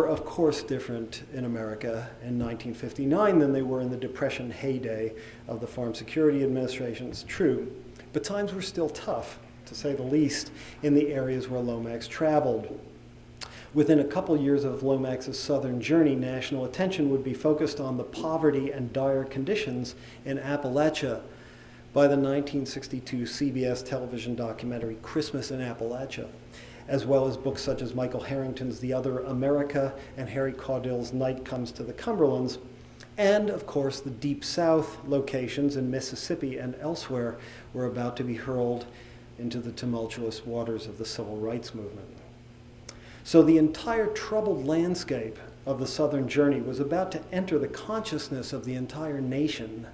of course different in America in 1959 than they were in the Depression heyday of the Farm Security Administration. It's true, but times were still tough, to say the least, in the areas where Lomax traveled. Within a couple years of Lomax's southern journey, national attention would be focused on the poverty and dire conditions in Appalachia by the 1962 CBS television documentary Christmas in Appalachia, as well as books such as Michael Harrington's The Other America and Harry Caudill's Night Comes to the Cumberlands, and of course the Deep South locations in Mississippi and elsewhere were about to be hurled into the tumultuous waters of the civil rights movement. So the entire troubled landscape of the southern journey was about to enter the consciousness of the entire nation,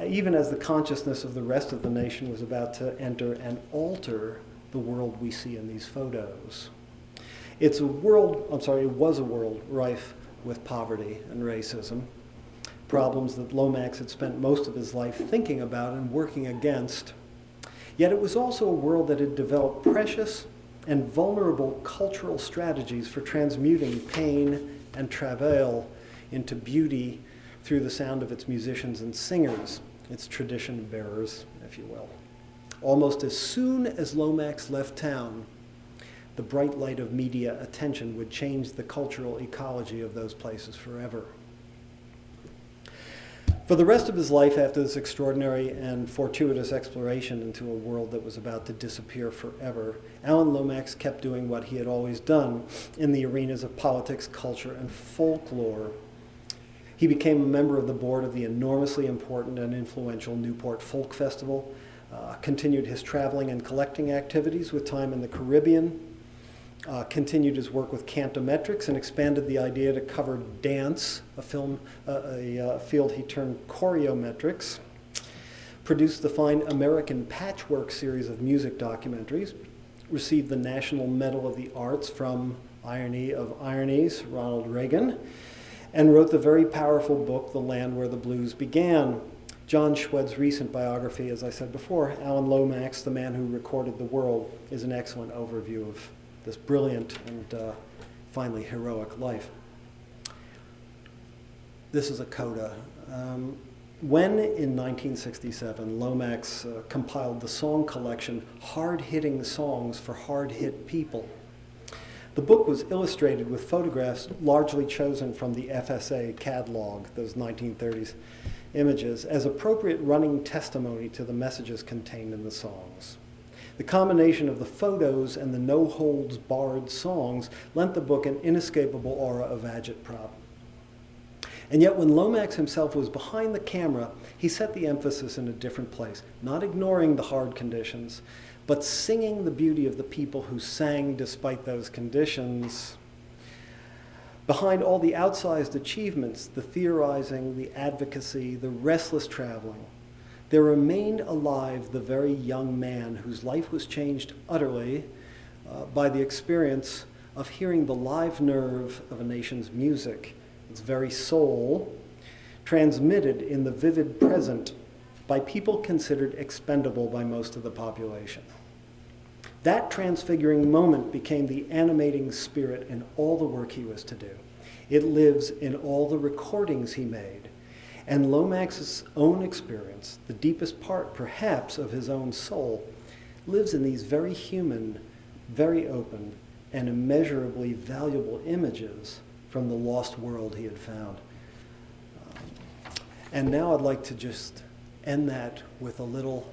even as the consciousness of the rest of the nation was about to enter and alter the world we see in these photos. It was a world rife with poverty and racism, problems that Lomax had spent most of his life thinking about and working against. Yet it was also a world that had developed precious and vulnerable cultural strategies for transmuting pain and travail into beauty through the sound of its musicians and singers, its tradition bearers, if you will. Almost as soon as Lomax left town, the bright light of media attention would change the cultural ecology of those places forever. For the rest of his life, after this extraordinary and fortuitous exploration into a world that was about to disappear forever, Alan Lomax kept doing what he had always done in the arenas of politics, culture, and folklore. He became a member of the board of the enormously important and influential Newport Folk Festival, continued his traveling and collecting activities with time in the Caribbean, continued his work with Cantometrics and expanded the idea to cover dance, a field he termed choreometrics, produced the fine American Patchwork series of music documentaries, received the National Medal of the Arts from Irony of Ironies, Ronald Reagan, and wrote the very powerful book, The Land Where the Blues Began. John Schwed's recent biography, as I said before, Alan Lomax, the Man Who Recorded the World, is an excellent overview of this brilliant and finally heroic life. This is a coda. When in 1967 Lomax compiled the song collection Hard-Hitting Songs for Hard-Hit People, the book was illustrated with photographs largely chosen from the FSA catalog, those 1930s images, as appropriate running testimony to the messages contained in the songs. The combination of the photos and the no-holds-barred songs lent the book an inescapable aura of agitprop. And yet when Lomax himself was behind the camera, he set the emphasis in a different place, not ignoring the hard conditions, but singing the beauty of the people who sang despite those conditions. Behind all the outsized achievements, the theorizing, the advocacy, the restless traveling, there remained alive the very young man whose life was changed utterly by the experience of hearing the live nerve of a nation's music, its very soul, transmitted in the vivid present by people considered expendable by most of the population. That transfiguring moment became the animating spirit in all the work he was to do. It lives in all the recordings he made. And Lomax's own experience, the deepest part perhaps of his own soul, lives in these very human, very open, and immeasurably valuable images from the lost world he had found. And now I'd like to just end that with a little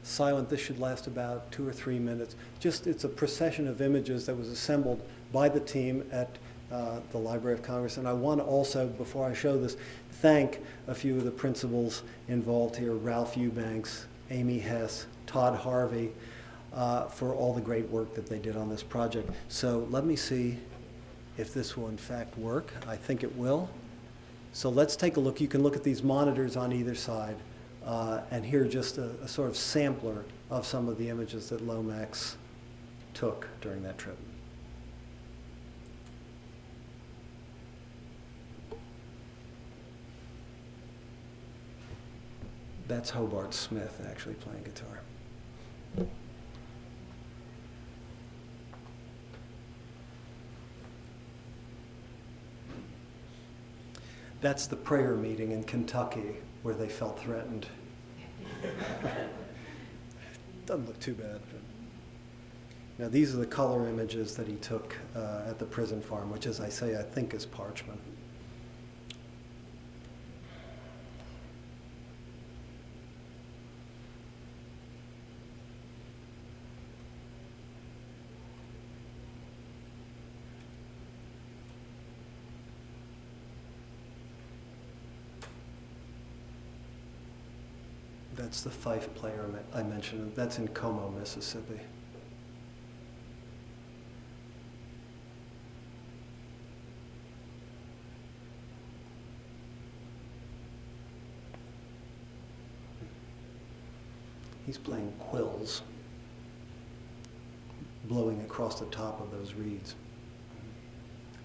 silent. This should last about 2 or 3 minutes. It's a procession of images that was assembled by the team at the Library of Congress. And I want to also, before I show this, thank a few of the principals involved here, Ralph Eubanks, Amy Hess, Todd Harvey, for all the great work that they did on this project. So let me see if this will in fact work. I think it will. So let's take a look. You can look at these monitors on either side and hear just a sort of sampler of some of the images that Lomax took during that trip. That's Hobart Smith actually playing guitar. That's the prayer meeting in Kentucky where they felt threatened. Doesn't look too bad. Now these are the color images that he took at the prison farm, which, as I say, I think is parchment. That's the fife player I mentioned. That's in Como, Mississippi. He's playing quills, blowing across the top of those reeds.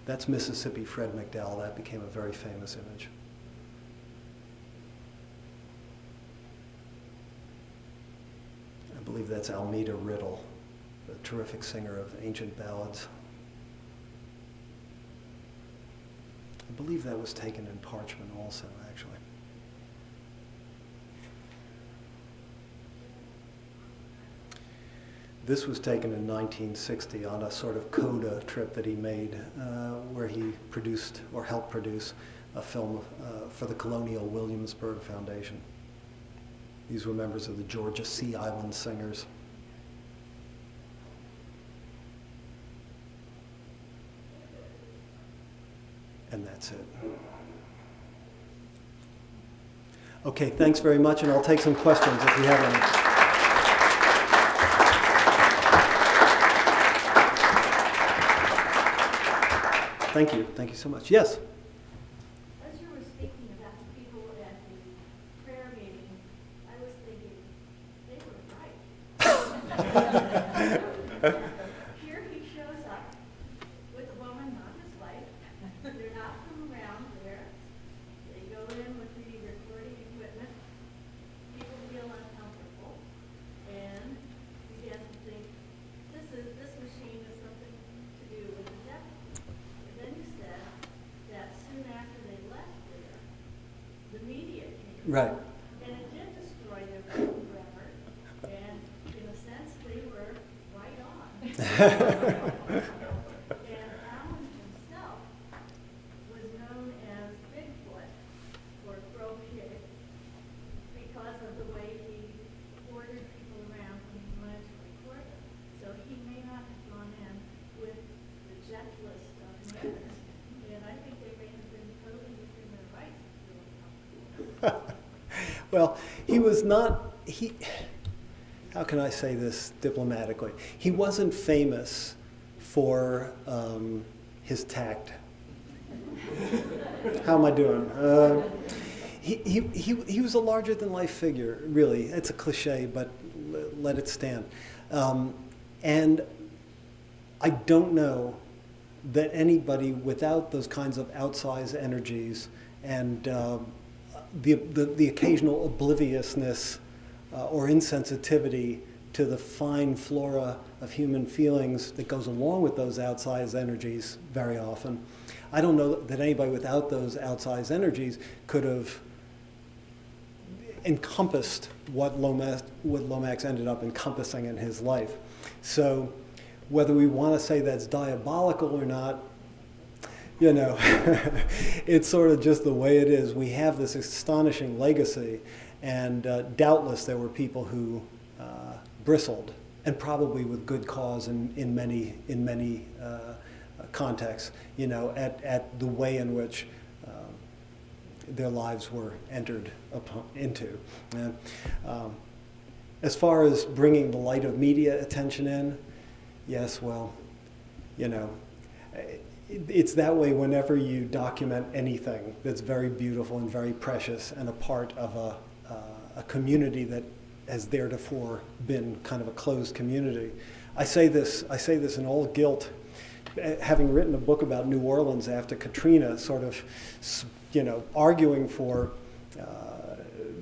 That's Mississippi Fred McDowell. That became a very famous image. I believe that's Almeda Riddle, a terrific singer of ancient ballads. I believe that was taken in parchment also, actually. This was taken in 1960 on a sort of coda trip that he made where he produced or helped produce a film for the Colonial Williamsburg Foundation. These were members of the Georgia Sea Island Singers. And that's it. Okay, thanks very much, and I'll take some questions if you have any. Thank you. Thank you so much. Yes? As you were speaking about the people at the prayer meeting, I was thinking, they were right. Here he shows up with a woman, not his wife. They're not from around there. They go in with the recording equipment. People feel uncomfortable and begin to think, this machine has something to do with the devil. Then you said that soon after they left there, the media came. Right. And it did destroy their written grammar, and in a sense, they were right on. And Allen himself was known as Bigfoot or Crow Pig because of the way he ordered people around when he wanted to record them. So he may not have gone in with the checklist of manners, and I think they may have been totally within their rights to feel comfortable. Well, he was not, how can I say this diplomatically? He wasn't famous for his tact. How am I doing? He was a larger-than-life figure, really. It's a cliche, but let it stand. And I don't know that anybody without those kinds of outsized energies and the occasional obliviousness or insensitivity to the fine flora of human feelings that goes along with those outsized energies very often, I don't know that anybody without those outsized energies could have encompassed what Lomax ended up encompassing in his life. So whether we want to say that's diabolical or not, you know, it's sort of just the way it is. We have this astonishing legacy, and doubtless there were people who bristled, and probably with good cause in many contexts, you know, at the way in which their lives were entered into. And, as far as bringing the light of media attention in, yes, well, you know, it's that way whenever you document anything that's very beautiful and very precious and a part of a community that has theretofore been kind of a closed community. I say this in all guilt, having written a book about New Orleans after Katrina, sort of, you know, arguing for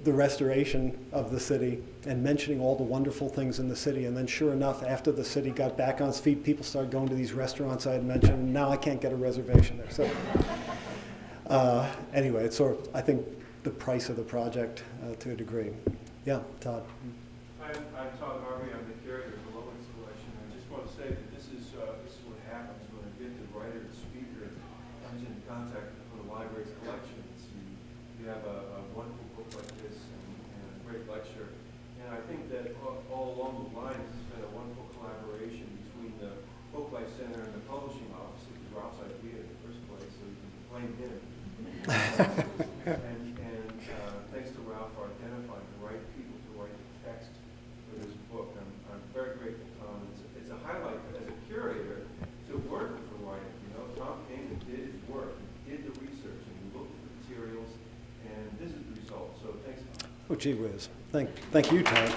the restoration of the city and mentioning all the wonderful things in the city. And then sure enough, after the city got back on its feet, people started going to these restaurants I had mentioned, and now I can't get a reservation there. So anyway, it's sort of, I think, the price of the project to a degree. Yeah, Todd. I'm Todd Harvey. I'm the curator of the Lomaxs collection. I just want to say that this is what happens when a gifted writer and speaker comes into contact with the library's collections. You have a wonderful book like this and a great lecture. And I think that all along the line, this has been a wonderful collaboration between the Folk Life Center and the publishing office. It was Ralph's idea in the first place, so you can blame him. and thanks to Ralph for identifying the right people to write the text for this book. I'm very grateful, Tom. It's a highlight as a curator to work with the writer. You know, Tom came and did his work, he did the research, and he looked at the materials, and this is the result. So thanks, Tom. Oh, gee whiz. Thank you, Todd.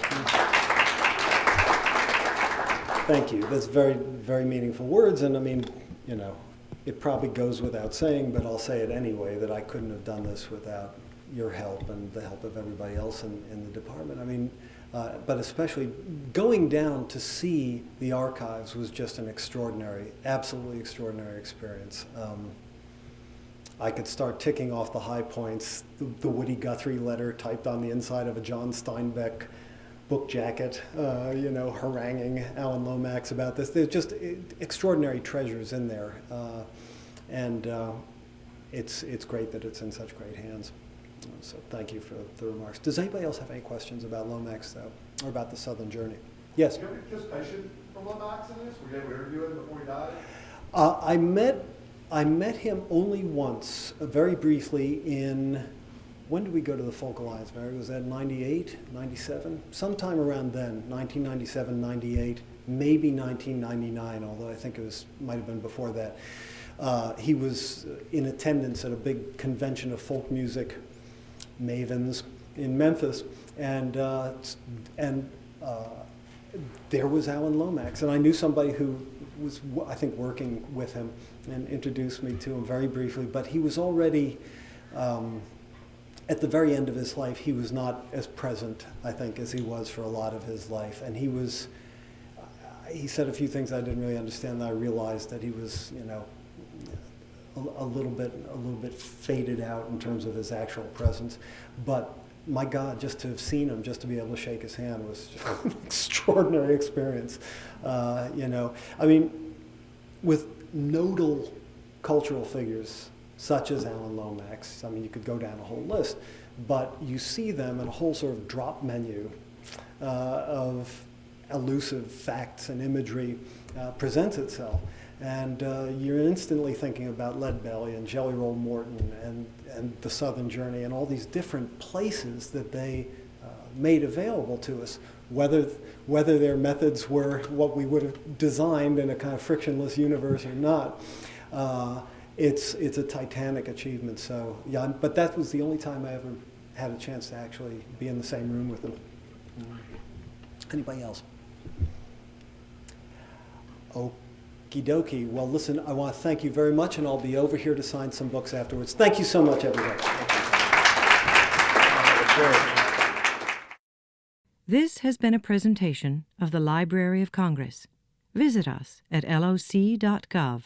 Thank you. That's very, very meaningful words, and I mean, you know, it probably goes without saying, but I'll say it anyway, that I couldn't have done this without your help and the help of everybody else in the department. I mean, but especially going down to see the archives was just an extraordinary, absolutely extraordinary experience. I could start ticking off the high points, the Woody Guthrie letter typed on the inside of a John Steinbeck book jacket, you know, haranguing Alan Lomax about this. There's just extraordinary treasures in there. And it's great that it's in such great hands. So thank you for the remarks. Does anybody else have any questions about Lomax, though, or about the Southern Journey? Yes? Did you ever participation from Lomax in this? Were you able to interview him before he died? I met him only once, very briefly in, when did we go to the Folk Alliance, Mary? Was that 98, 97? Sometime around then, 1997, 98, maybe 1999, although I think it might have been before that. He was in attendance at a big convention of folk music mavens in Memphis, and there was Alan Lomax, and I knew somebody who was, I think, working with him and introduced me to him very briefly, but he was already, at the very end of his life, he was not as present, I think, as he was for a lot of his life, and he said a few things I didn't really understand, and I realized that he was, you know, a little bit faded out in terms of his actual presence, but my God, just to have seen him, just to be able to shake his hand was just an extraordinary experience. You know, I mean, with nodal cultural figures such as Alan Lomax, I mean, you could go down a whole list, but you see them in a whole sort of drop menu of elusive facts and imagery presents itself. And you're instantly thinking about Leadbelly and Jelly Roll Morton and the Southern Journey and all these different places that they made available to us, whether their methods were what we would have designed in a kind of frictionless universe or not. It's a titanic achievement. So yeah, but that was the only time I ever had a chance to actually be in the same room with them. Anybody else? Okie dokie. Well, listen, I want to thank you very much, and I'll be over here to sign some books afterwards. Thank you so much, everybody. This has been a presentation of the Library of Congress. Visit us at loc.gov.